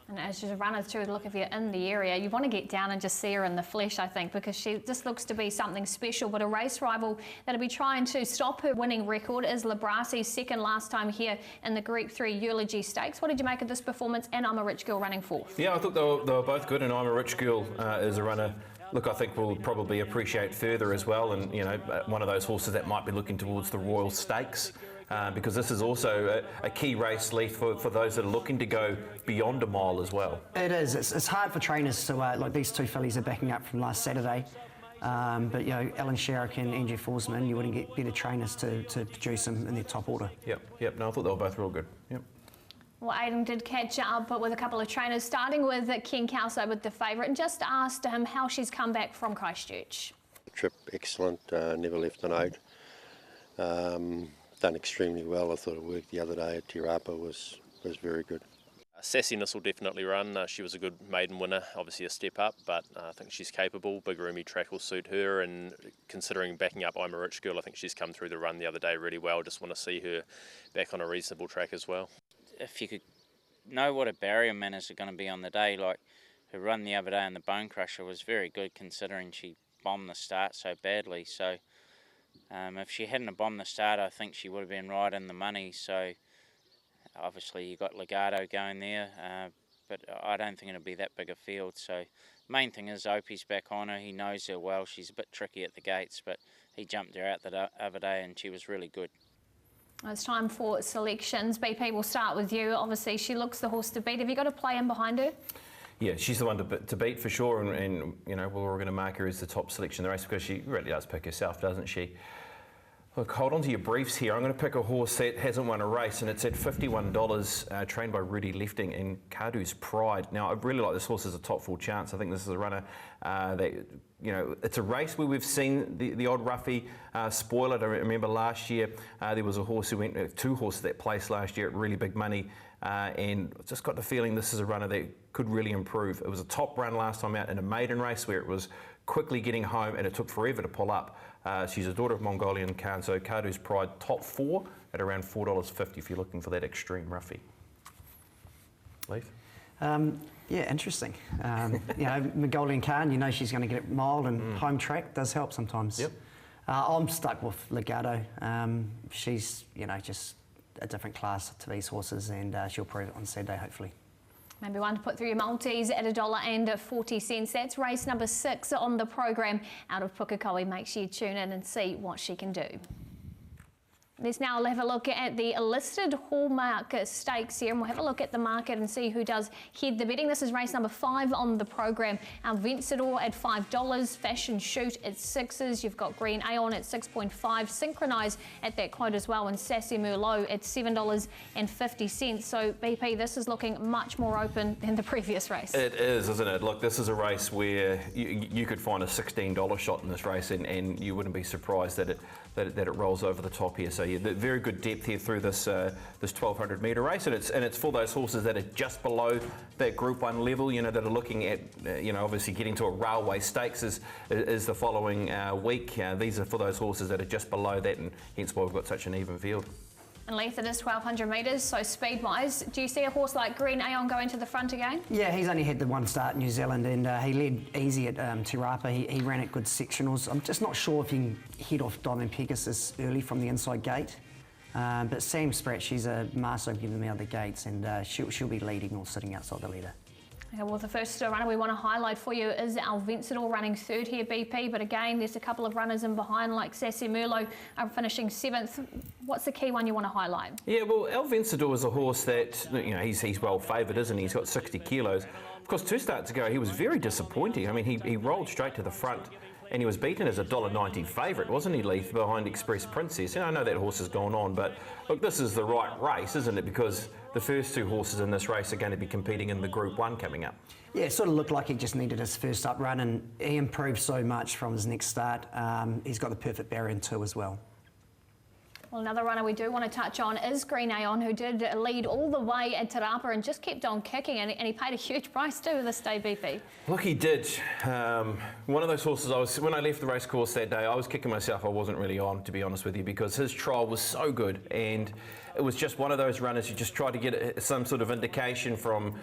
And as she's a runner through, look, if you're in the area, you want to get down and just see her in the flesh, I think, because she just looks to be something special. But a race rival that'll be trying to stop her winning record is Labrasi's second last time here in the Group 3 Eulogy Stakes. What did you make of this performance? And I'm a Rich Girl running fourth. Yeah, I thought they were both good, and I'm a Rich Girl is a runner. Look, I think we'll probably appreciate further as well, and you know, one of those horses that might be looking towards the Royal Stakes. Because this is also a key race, Leith, for those that are looking to go beyond a mile as well. It is. It's hard for trainers to, like these two fillies are backing up from last Saturday. But, you know, Alan Sherrick and Andrew Forsman, you wouldn't get better trainers to produce them in their top order. Yep. No, I thought they were both real good. Yep. Well, Aidan did catch up but with a couple of trainers, starting with Ken Kelso with the favourite, and just asked him how she's come back from Christchurch. Trip excellent, never left a note. Done extremely well. I thought it worked the other day at Te Rapa was very good. Sassiness will definitely run. She was a good maiden winner, obviously a step up, but I think she's capable. Big roomy track will suit her, and considering backing up I'm a Rich Girl, I think she's come through the run the other day really well. Just want to see her back on a reasonable track as well. If you could know what her barrier manners are going to be on the day, like her run the other day in the Bone Crusher was very good considering she bombed the start so badly. So if she hadn't have bombed the start, I think she would have been right in the money. So obviously you got Legato going there, but I don't think it'll be that big a field. So main thing is Opie's back on her. He knows her well. She's a bit tricky at the gates, but he jumped her out the other day and she was really good. It's time for selections. BP, we'll start with you. Obviously, she looks the horse to beat. Have you got a play in behind her? Yeah, she's the one to beat for sure, and you know, we're going to mark her as the top selection in the race because she really does pick herself, doesn't she? Look, hold on to your briefs here. I'm going to pick a horse that hasn't won a race, and it's at $51, trained by Rudy Lefting in Cardu's Pride. Now, I really like this horse as a top full chance. I think this is a runner that, you know, it's a race where we've seen the odd roughie spoil it. I remember last year there was a horse who went, two horses that placed last year at really big money, and just got the feeling this is a runner that could really improve. It was a top run last time out in a maiden race where it was quickly getting home and it took forever to pull up. She's a daughter of Mongolian Khan, so Cardu's Pride top 4 at around $4.50 if you're looking for that extreme roughie. Leith? Yeah, interesting. You know, Mongolian Khan, you know she's going to get it mild, and home track does help sometimes. Yep. I'm stuck with Legato. She's, you know, just a different class to these horses, and she'll prove it on Saturday, hopefully. Maybe one to put through your multis at $1.40. That's race number 6 on the program out of Pukekohe. Make sure you tune in and see what she can do. Let's now have a look at the listed Hallmark Stakes here, and we'll have a look at the market and see who does head the betting. This is race number 5 on the program. Our Vencedor at $5, Fashion Shoot at 6s. You've got Green Aeon at 6.5, Synchronise at that quote as well, and Sassy Merlot at $7.50. So BP, this is looking much more open than the previous race. It is, isn't it? Look, this is a race where you could find a $16 shot in this race, and you wouldn't be surprised that it rolls over the top here. So yeah, very good depth here through this 1200 metre race, and it's for those horses that are just below that Group 1 level. You know, that are looking at obviously getting to a railway stakes is the following week. These are for those horses that are just below that, and hence why we've got such an even field. And Leith, it is 1200 metres, so speed-wise, do you see a horse like Green Aeon going to the front again? Yeah, he's only had the one start in New Zealand, and he led easy at Te Rapa. He ran at good sectionals. I'm just not sure if he can head off Diamond Pegasus early from the inside gate. But Sam Spratt, she's a master of getting them out of the gates, and she'll be leading or sitting outside the leader. Okay, well, the first runner we want to highlight for you is our Vencedor running 3rd here, BP. But again, there's a couple of runners in behind, like Sassy Merlot finishing 7th. What's the key one you want to highlight? Yeah, well, El Vencedor is a horse that, he's well favoured, isn't he? He's got 60 kilos. Of course, 2 starts ago, he was very disappointing. I mean, he rolled straight to the front and he was beaten as a $1.90 favourite, wasn't he, Leith, behind Express Princess? And I know that horse has gone on, but look, this is the right race, isn't it? Because the first two horses in this race are going to be competing in the Group 1 coming up. Yeah, it sort of looked like he just needed his first up run, and he improved so much from his next start. He's got the perfect barrier in 2 as well. Well, another runner we do want to touch on is Green Aeon, who did lead all the way at Te Rapa and just kept on kicking, and he paid a huge price too this day, BP. Look, he did. One of those horses, when I left the race course that day, I was kicking myself. I wasn't really on, to be honest with you, because his trial was so good, and it was just one of those runners who just tried to get some sort of indication from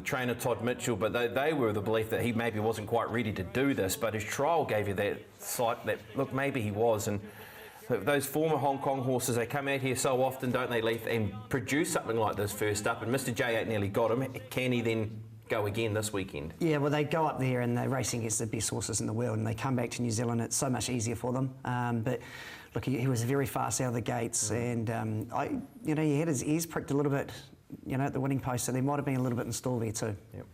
trainer Todd Mitchell, but they were the belief that he maybe wasn't quite ready to do this, but his trial gave you that sight that, look, maybe he was. And those former Hong Kong horses, they come out here so often, don't they, Leith, and produce something like this first up, and Mr. J8 nearly got him. Can he then go again this weekend? Yeah, well, they go up there and they're racing against the best horses in the world, and they come back to New Zealand. It's so much easier for them. But look, he was very fast out of the gates, and he had his ears pricked a little bit, at the winning post, so there might have been a little bit in stall there too. Yep.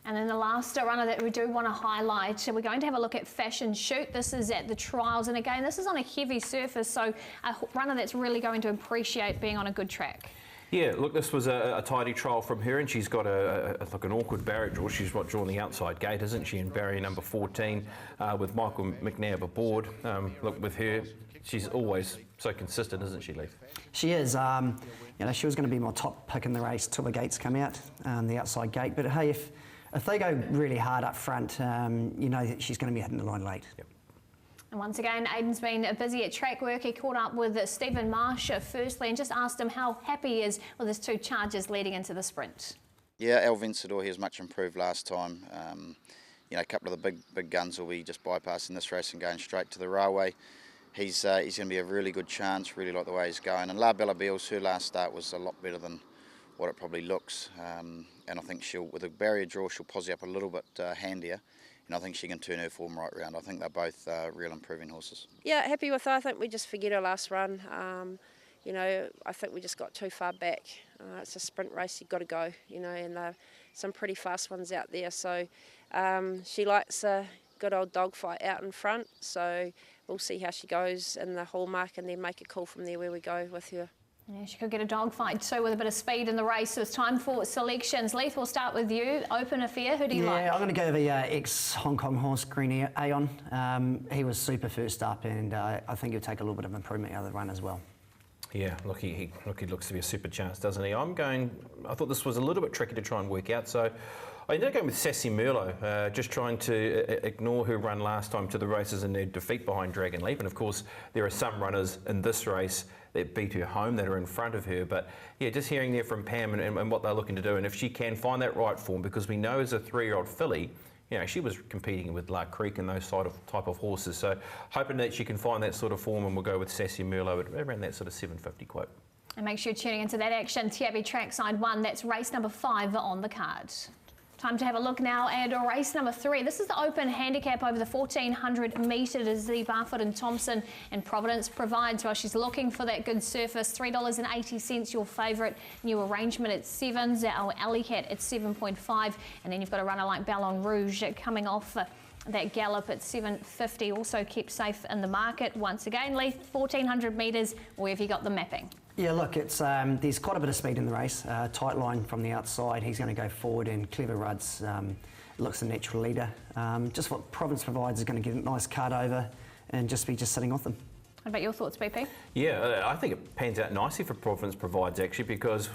And then the last runner that we do want to highlight, we're going to have a look at Fashion Shoot. This is at the trials, and again, this is on a heavy surface, so a runner that's really going to appreciate being on a good track. Yeah, look, this was a tidy trial from her, and she's got an awkward barrier draw. She's drawn the outside gate, isn't she, in barrier number 14 with Michael McNabb aboard. Look, with her, she's always so consistent, isn't she, Leith? She is. She was going to be my top pick in the race till the gates come out, the outside gate. But hey, if they go really hard up front, you know that she's going to be hitting the line late. Yep. And once again, Aidan's been busy at track work. He caught up with Stephen Marsh firstly and just asked him how happy he is with his 2 charges leading into the sprint. Yeah, El Vencedor, he was much improved last time. A couple of the big guns will be just bypassing this race and going straight to the railway. He's going to be a really good chance, really like the way he's going. And La Bella Beals, her last start was a lot better than what it probably looks. And I think with a barrier draw, she'll posse up a little bit handier. And I think she can turn her form right round. I think they're both real improving horses. Yeah, happy with her. I think we just forget her last run. I think we just got too far back. It's a sprint race, you've got to go, and there are some pretty fast ones out there. So she likes a good old dogfight out in front. So we'll see how she goes in the hallmark and then make a call from there where we go with her. Yeah, she could get a dogfight too with a bit of speed in the race. So it's time for selections. Leith, we'll start with you. Open affair, who do you like? Yeah, I'm going to go the ex-Hong Kong horse, Green Aeon. He was super first up, and I think he'll take a little bit of improvement out of the run as well. Yeah, look, he looks to be a super chance, doesn't he? I thought this was a little bit tricky to try and work out, so I ended up going with Sassy Merlot, just trying to ignore her run last time to the races and their defeat behind Dragon Leap. And of course, there are some runners in this race that beat her home, that are in front of her. But yeah, just hearing there from Pam and what they're looking to do, and if she can find that right form, because we know as a 3-year-old filly, she was competing with Lark Creek and those type of horses. So hoping that she can find that sort of form, and we'll go with Sassy Merlot at around that sort of 750 quote. And make sure you're tuning into that action. Tiabi Trackside 1, that's race number 5 on the card. Time to have a look now at race number 3. This is the open handicap over the 1400 metres. The Barfoot and Thompson and Providence provides while she's looking for that good surface. $3.80 your favourite. New arrangement at 7. Our Alley Cat at 7.5. And then you've got a runner like Ballon Rouge coming off that gallop at 7.50. Also kept safe in the market. Once again, Leith, 1400 metres. Where have you got the mapping? Yeah, look, it's there's quite a bit of speed in the race. Tight line from the outside. He's going to go forward, and Clever Rudd's looks the natural leader. Just what Providence provides is going to get a nice cut over and just sitting off them. What about your thoughts, BP? Yeah, I think it pans out nicely for Providence provides, actually, because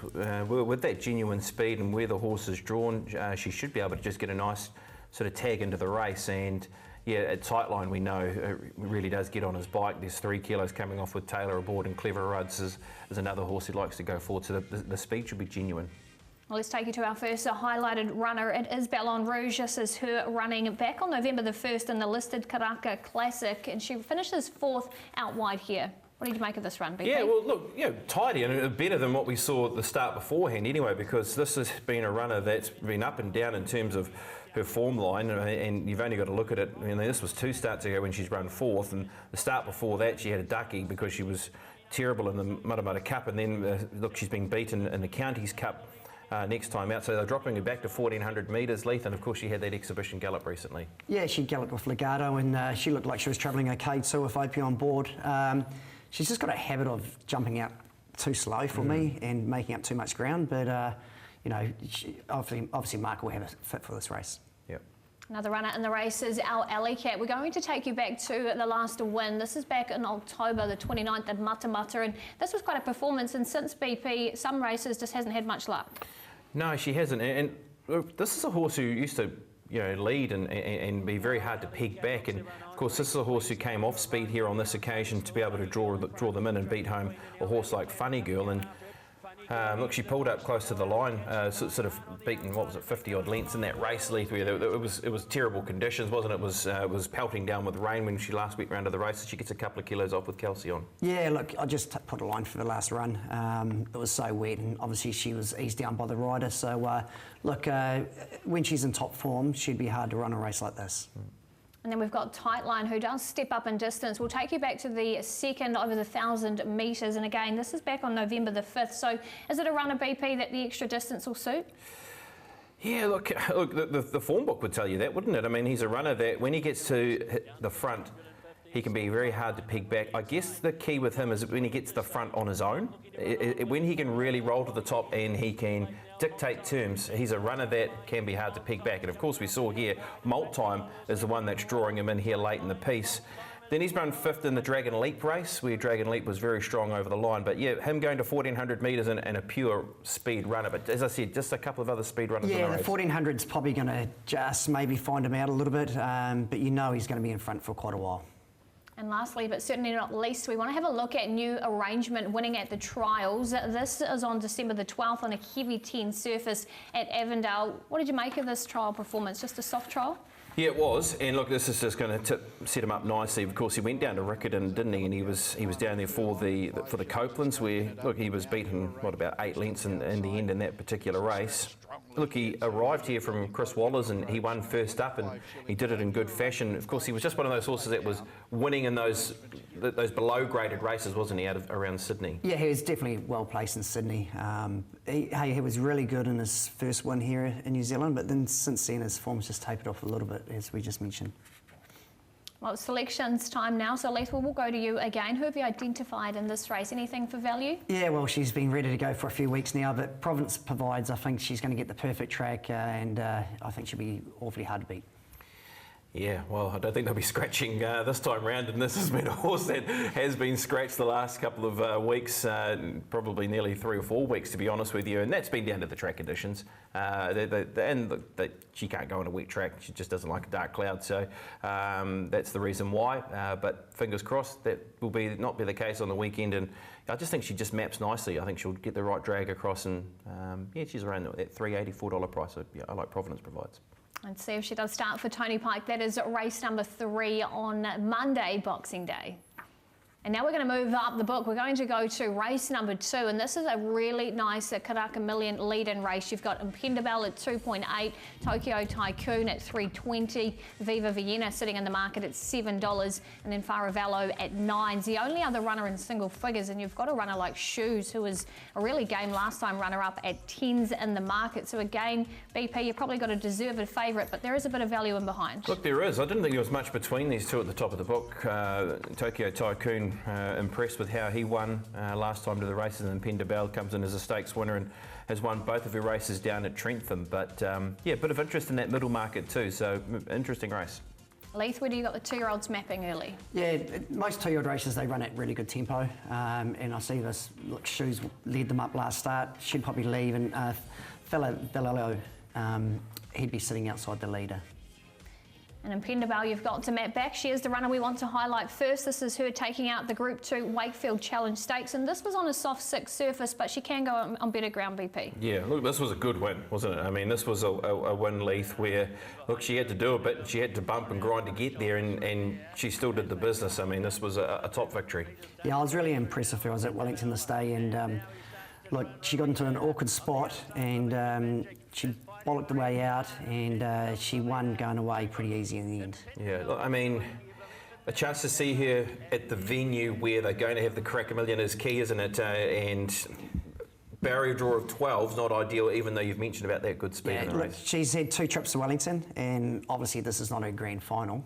with that genuine speed and where the horse is drawn, she should be able to just get a nice sort of tag into the race. And yeah, at tight line, we know it really does get on his bike. There's 3 kilos coming off with Taylor aboard, and Clever Rudd's is another horse who likes to go forward. So the speed should be genuine. Well, let's take you to our first highlighted runner. It is Ballon Rouge. This is her running back on November the 1st in the listed Karaka Classic, and she finishes 4th out wide here. What did you make of this run, BP? Yeah, well, look, tidy and better than what we saw at the start beforehand anyway, because this has been a runner that's been up and down in terms of her form line, and you've only got to look at it. This was 2 starts ago when she's run 4th, and the start before that she had a ducky because she was terrible in the Matamata Cup, and then look, she's been beaten in the Counties Cup next time out. So they're dropping her back to 1400 metres, Leith, and of course she had that exhibition gallop recently. Yeah, she galloped with Legato, and she looked like she was travelling okay too with Opie on board. She's just got a habit of jumping out too slow for me and making up too much ground, but you know, obviously Mark will have a fit for this race. Another runner in the race is our Alley Cat. We're going to take you back to the last win. This is back in October the 29th at Matamata, and this was quite a performance, and since BP, some races just hasn't had much luck. No, she hasn't, and look, this is a horse who used to lead and be very hard to peg back, and of course this is a horse who came off speed here on this occasion to be able to draw them in and beat home a horse like Funny Girl. And look, she pulled up close to the line, sort of beaten, 50 odd lengths in that race, Leith, where it was terrible conditions, wasn't it? It was pelting down with rain when she last went round to the race, and she gets a couple of kilos off with Calcion. Yeah, look, I just put a line for the last run. It was so wet, and obviously she was eased down by the rider. So look, when she's in top form, she'd be hard to run a race like this. And then we've got Tightline, who does step up in distance. We'll take you back to the second over the 1,000 metres. And again, this is back on November the 5th. So is it a runner, BP, that the extra distance will suit? Yeah, look, the form book would tell you that, wouldn't it? I mean, he's a runner that when he gets to the front, he can be very hard to peg back. I guess the key with him is when he gets the front on his own, when he can really roll to the top and he can dictate terms, he's a runner that can be hard to peg back. And of course we saw here, Molt Time is the one that's drawing him in here late in the piece. Then he's run 5th in the Dragon Leap race, where Dragon Leap was very strong over the line. But yeah, him going to 1,400 metres and a pure speed runner. But as I said, just a couple of other speed runners in the race. Yeah, the 1,400's probably going to just maybe find him out a little bit, but you know he's going to be in front for quite a while. And lastly, but certainly not least, we want to have a look at New Arrangement winning at the trials. This is on December the 12th on a heavy 10 surface at Avondale. What did you make of this trial performance? Just a soft trial? Yeah, it was, and look, this is just going to set him up nicely. Of course, he went down to Riccarton, didn't he? And he was down there for the Copelands, where look, he was beaten about 8 lengths in the end in that particular race. Look, he arrived here from Chris Waller's and he won first up, and he did it in good fashion. Of course, he was just one of those horses that was winning in those below graded races, wasn't he, around Sydney? Yeah, he was definitely well placed in Sydney. He was really good in his first win here in New Zealand, but then since then his form's just tapered off a little bit, as we just mentioned. Well, selections time now, so Leith, we'll go to you again. Who have you identified in this race? Anything for value? Yeah, well, she's been ready to go for a few weeks now, but Providence Provides, I think she's going to get the perfect track, and I think she'll be awfully hard to beat. Yeah, well, I don't think they'll be scratching this time round, and this has been a horse that has been scratched the last couple of weeks, probably nearly 3 or 4 weeks, to be honest with you, and that's been down to the track conditions. She can't go on a wet track, she just doesn't like a dark cloud, so that's the reason why, but fingers crossed that will not be the case on the weekend, and I just think she just maps nicely. I think she'll get the right drag across, and yeah, she's around that $384 price, so yeah, I like Providence Provides. And see if she does start for Tony Pike. That is race number 3 on Monday, Boxing Day. And now we're going to move up the book. We're going to go to race number 2, and this is a really nice Karaka Million lead-in race. You've got Impendabell at 2.8, Tokyo Tycoon at 3.20, Viva Vienna sitting in the market at $7, and then Faravallo at 9. It's the only other runner in single figures, and you've got a runner like Shoes, who was a really game last time runner-up at 10s in the market. So again, BP, you've probably got a deserved favourite, but there is a bit of value in behind. Look, there is. I didn't think there was much between these two at the top of the book. Tokyo Tycoon, impressed with how he won last time to the races, and Pendabell comes in as a stakes winner and has won both of her races down at Trentham. But yeah, a bit of interest in that middle market too, so interesting race. Leith, where do you got the 2-year-olds mapping early? Yeah, most 2-year-old races, they run at really good tempo, and I see this, look, Shoes led them up last start, should probably leave, and Valello, he'd be sitting outside the leader. And in Pendabell, you've got to map back. She is the runner we want to highlight first. This is her taking out the Group 2 Wakefield Challenge Stakes. And this was on a soft 6 surface, but she can go on better ground, BP. Yeah, look, this was a good win, wasn't it? I mean, this was a win, Leith, where, look, she had to do a bit, and she had to bump and grind to get there, and she still did the business. I mean, this was a top victory. Yeah, I was really impressed with her. I was at Wellington this day, and look, she got into an awkward spot, and she bollocked the way out, and she won going away pretty easy in the end. Yeah, look, I mean, a chance to see her at the venue where they're going to have the Karaka Million is key, isn't it? And barrier draw of 12 is not ideal, even though you've mentioned about that good speed in the look, race. she's had 2 trips to Wellington, and obviously this is not her grand final.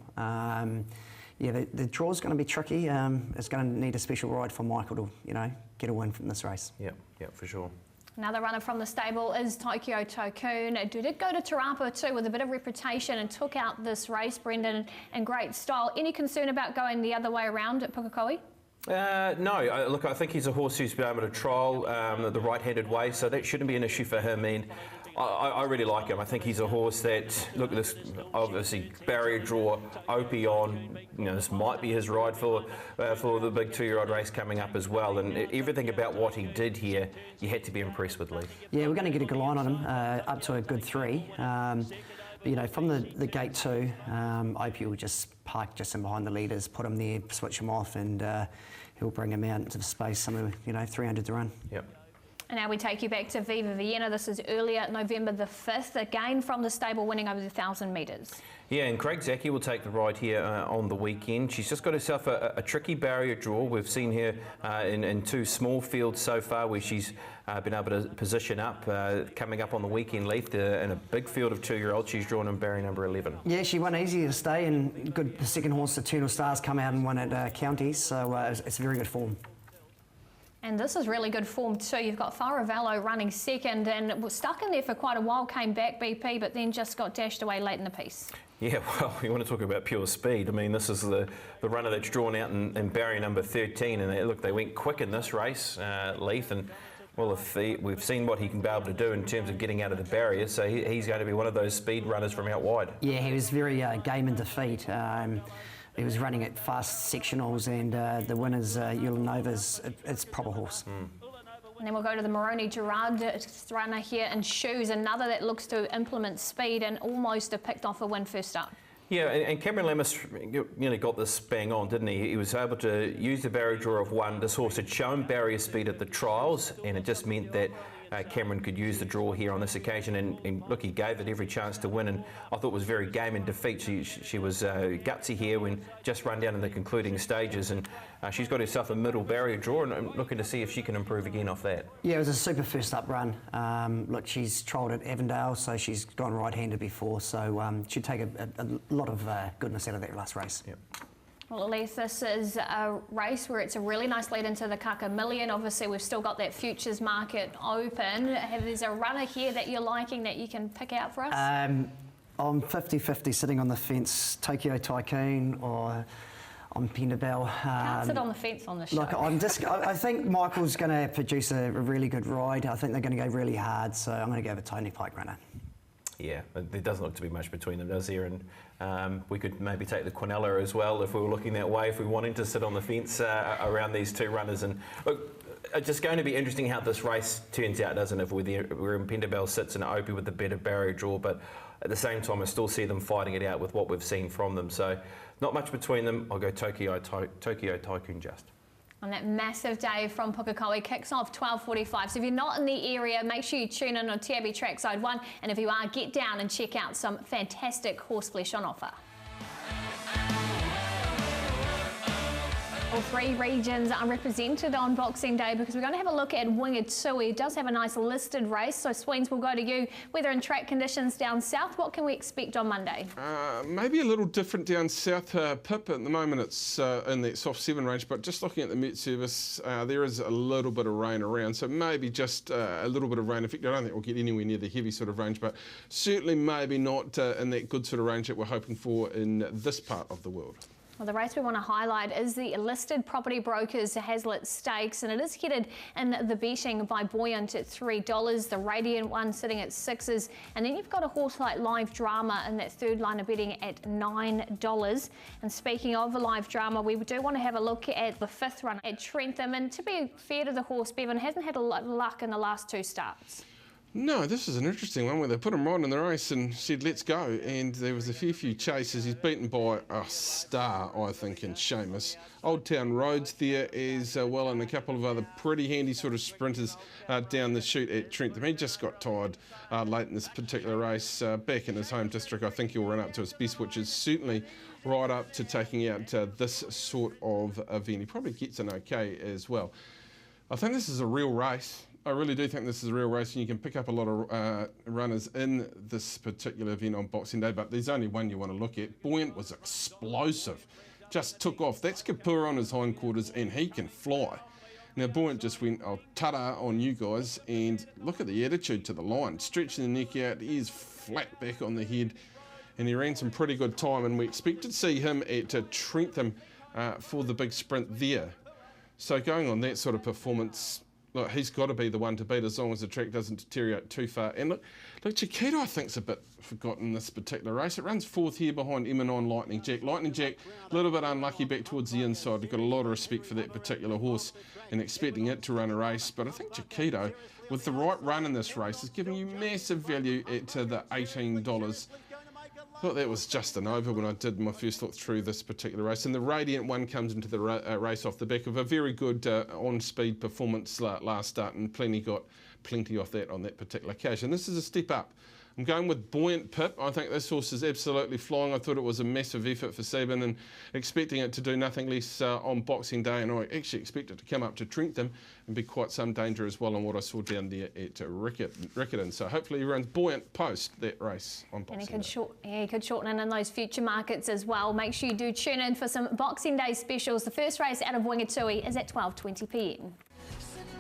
Yeah, the draw's going to be tricky. It's going to need a special ride for Michael to, get a win from this race. Yeah, for sure. Another runner from the stable is Tokyo Tycoon, who did go to Te Rapa too with a bit of reputation and took out this race, Brendan, in great style. Any concern about going the other way around at Pukekohe? No, look, I think he's a horse who's been able to trial the right-handed way, so that shouldn't be an issue for him. And I really like him. I think he's a horse that, look at this, obviously barrier draw, Opie on. This might be his ride for the big 2-year-old race coming up as well. And everything about what he did here, you had to be impressed with, Lee. Yeah, we're going to get a good line on him, up to a good 3. But, from the gate 2, Opie will just park just in behind the leaders, put him there, switch him off, and he'll bring him out into the space, somewhere, 300 to run. Yep. And now we take you back to Viva Vienna. This is earlier, November the 5th, again from the stable, winning over the 1,000 metres. Yeah, and Craig Zaki will take the ride here on the weekend. She's just got herself a tricky barrier draw. We've seen her in 2 small fields so far where she's been able to position up. Coming up on the weekend, Leith, in a big field of 2-year-olds, she's drawn in barrier number 11. Yeah, she won easy to stay, and good. The second horse, Eternal Stars, come out and won at Counties, so it's very good form. And this is really good form too. You've got Faravello running second and was stuck in there for quite a while, came back BP, but then just got dashed away late in the piece. Yeah, well, you want to talk about pure speed. I mean, this is the runner that's drawn out in barrier number 13, and they went quick in this race, Leith, and well, we've seen what he can be able to do in terms of getting out of the barriers, so he's going to be one of those speed runners from out wide. Yeah, he was very game in defeat. He was running at fast sectionals, and the winner's Ulanova's it's proper horse. And then we'll go to the Moroni Gerard runner here in shoes, another that looks to implement speed and almost picked off a win first up. Yeah, and Cameron Lammas nearly got this bang on, didn't he? He was able to use the barrier draw of 1. This horse had shown barrier speed at the trials, and it just meant that Cameron could use the draw here on this occasion, and look, he gave it every chance to win, and I thought it was very game in defeat. She was gutsy here when just run down in the concluding stages, and she's got herself a middle barrier draw, and I'm looking to see if she can improve again off that. Yeah, it was a super first up run. Look, she's trialled at Avondale, so she's gone right-handed before, so she'd take a lot of goodness out of that last race. Yep. Well, Elise, this is a race where it's a really nice lead into the Kaka Million. Obviously, we've still got that futures market open. There's a runner here that you're liking that you can pick out for us? I'm 50-50 sitting on the fence, Tokyo Tycoon or on Pendabell. Can't sit on the fence on the show. Look, I think Michael's going to produce a really good ride. I think they're going to go really hard, so I'm going to go with Tony Pike runner. Yeah, there doesn't look to be much between them, does there? And we could maybe take the Quinella as well if we were looking that way, if we wanted to sit on the fence around these 2 runners. And look, it's just going to be interesting how this race turns out, doesn't it? Where in Pendabell sits and Opie with the better barrier draw, but at the same time, I still see them fighting it out with what we've seen from them. So not much between them. I'll go Tokyo Tycoon just. On that massive day from Pukekohe, kicks off 12:45. So if you're not in the area, make sure you tune in on TAB Trackside 1. And if you are, get down and check out some fantastic horse flesh on offer. All 3 regions are represented on Boxing Day because we're going to have a look at Wingatui. It does have a nice listed race, so Sweens will go to you. Weather and track conditions down south, what can we expect on Monday? Maybe a little different down south, Pip. At the moment it's in that soft 7 range, but just looking at the Met Service, there is a little bit of rain around, so maybe just a little bit of rain. In fact, I don't think we'll get anywhere near the heavy sort of range, but certainly maybe not in that good sort of range that we're hoping for in this part of the world. Well, the race we want to highlight is the listed property brokers Hazlitt Stakes, and it is headed in the betting by Buoyant at $3, the Radiant one sitting at 6s, and then you've got a horse like Live Drama in that third line of betting at $9. And speaking of the Live Drama, we do want to have a look at the 5th run at Trentham, and to be fair to the horse, Bevan hasn't had a lot of luck in the last 2 starts. No, this is an interesting one where they put him right in the race and said, let's go. And there was a few chases. He's beaten by a star, I think, in Seamus. Old Town Roads there as well, and a couple of other pretty handy sort of sprinters down the chute at Trentham. He just got tired late in this particular race. Back in his home district, I think he'll run up to his best, which is certainly right up to taking out this sort of event. He probably gets an okay as well. I think this is a real race. I really do think this is a real race, and you can pick up a lot of runners in this particular event on Boxing Day, but there's only one you want to look at. Buoyant was explosive, just took off. That's Kapua on his hindquarters, and he can fly. Now, Buoyant just went ta-da on you guys, and look at the attitude to the line. Stretching the neck out, he is flat back on the head, and he ran some pretty good time, and we expect to see him at Trentham for the big sprint there. So going on that sort of performance, look, he's got to be the one to beat as long as the track doesn't deteriorate too far. And look, Chiquito, I think, is a bit forgotten in this particular race. It runs fourth here behind M&On Lightning Jack. Lightning Jack, a little bit unlucky back towards the inside. I've got a lot of respect for that particular horse and expecting it to run a race. But I think Chiquito, with the right run in this race, is giving you massive value at the $18. I thought that was just an over when I did my first look through this particular race. And the Radiant one comes into the race off the back of a very good on-speed performance last start, and got plenty off that on that particular occasion. This is a step up. I'm going with Buoyant Pip. I think this horse is absolutely flying. I thought it was a massive effort for Sabin, and expecting it to do nothing less on Boxing Day, and I actually expect it to come up to Trentham and be quite some danger as well on what I saw down there at Riccarton. So hopefully he runs Buoyant post that race on Boxing Day. He could shorten in those future markets as well. Make sure you do tune in for some Boxing Day specials. The first race out of Wingatui is at 12:20 p.m.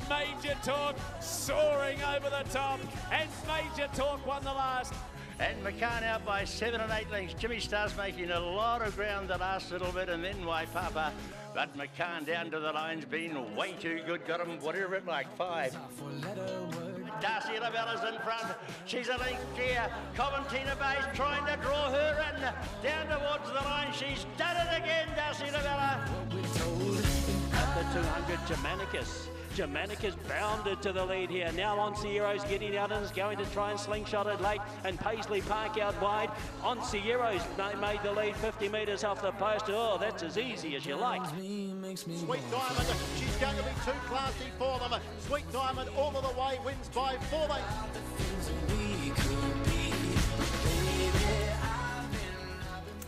Major Talk soaring over the top, and Major Talk won the last. And McCann out by 7 and 8 lengths. Jimmy Star's making a lot of ground the last little bit, and then Waipapa. But McCann down to the line's been way too good. Got him, whatever it like, 5. Darcy Labella's in front. She's a length clear. Coventina Bay's trying to draw her in. Down towards the line. She's done it again, Darcy Labella. At the 200, Germanicus bounded to the lead here. Now Onciero's getting out and is going to try and slingshot it late, and Paisley Park out wide. Onciero's made the lead 50 metres off the post. Oh, that's as easy as you like. Sweet Diamond, she's going to be too classy for them. Sweet Diamond all of the way, wins by 4 lengths.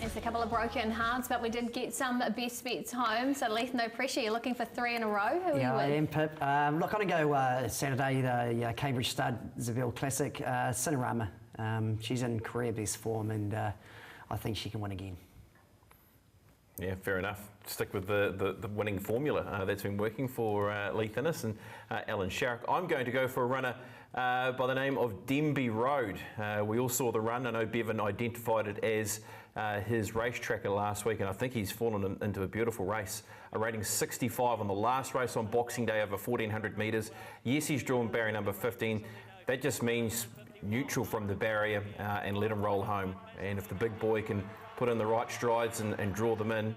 It's a couple of broken hearts, but we did get some best bets home. So, Leith, no pressure. You're looking for 3 in a row. Who are you with? I am, Pip. Look, I'm going to go Saturday, the Cambridge Stud Seville Classic, Cinerama. She's in career best form, and I think she can win again. Yeah, fair enough. Stick with the winning formula that's been working for Leith Innes and Alan Sharrock. I'm going to go for a runner by the name of Denby Road. We all saw the run. I know Bevan identified it as his race tracker last week, and I think he's fallen into a beautiful race. A rating 65 on the last race on Boxing Day over 1,400 metres. Yes, he's drawn barrier number 15. That just means neutral from the barrier and let him roll home. And if the big boy can put in the right strides and draw them in,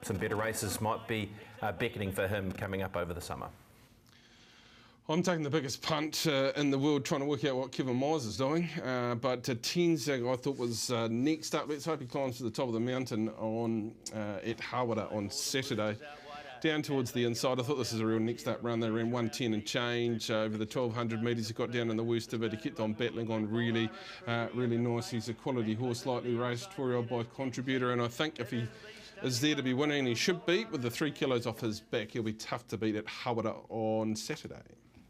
some better races might be beckoning for him coming up over the summer. I'm taking the biggest punt in the world, trying to work out what Kevin Myers is doing. But Tenzing, I thought, was next up. Let's hope he climbs to the top of the mountain on at Hawera on Saturday. Down towards the inside, I thought this is a real next up run. They ran 110 and change over the 1,200 metres. He got down in the worst of it. He kept on battling on really nice. He's a quality horse, lightly raced, 4-year-old by Contributor, and I think if he is there to be winning, he should beat with the 3 kilos off his back. He'll be tough to beat at Hawera on Saturday.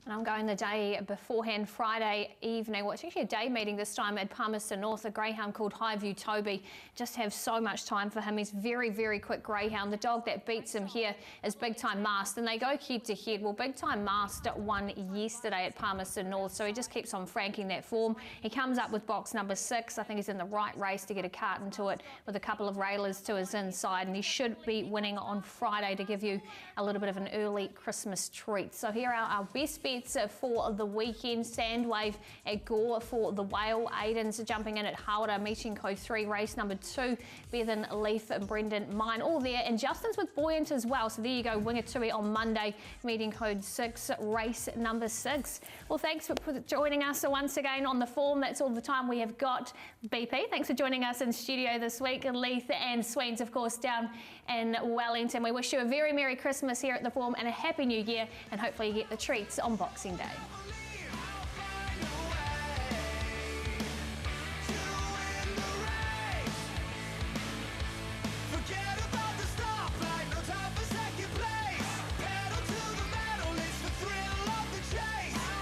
And I'm going the day beforehand, Friday evening. Well, it's actually a day meeting this time at Palmerston North. A greyhound called Highview Toby. Just have so much time for him. He's very, very quick greyhound. The dog that beats him here is Big Time Mast, and they go head to head. Well, Big Time Mast won yesterday at Palmerston North, so he just keeps on franking that form. He comes up with box number 6. I think he's in the right race to get a cart into it with a couple of railers to his inside, and he should be winning on Friday to give you a little bit of an early Christmas treat. So here are our best bets for the weekend. Sandwave at Gore for the Whale. Aiden's jumping in at Hawera, meeting code 3, race number 2. Bevan, Leaf and Brendan, mine all there. And Justin's with Buoyant as well. So there you go, Wingatui on Monday, meeting code 6, race number 6. Well, thanks for joining us once again on The Form. That's all the time we have got. BP, thanks for joining us in studio this week. And Leith and Sweens, of course, down in Wellington. We wish you a very Merry Christmas here at The Form and a Happy New Year, and hopefully you get the treats on Boxing Day.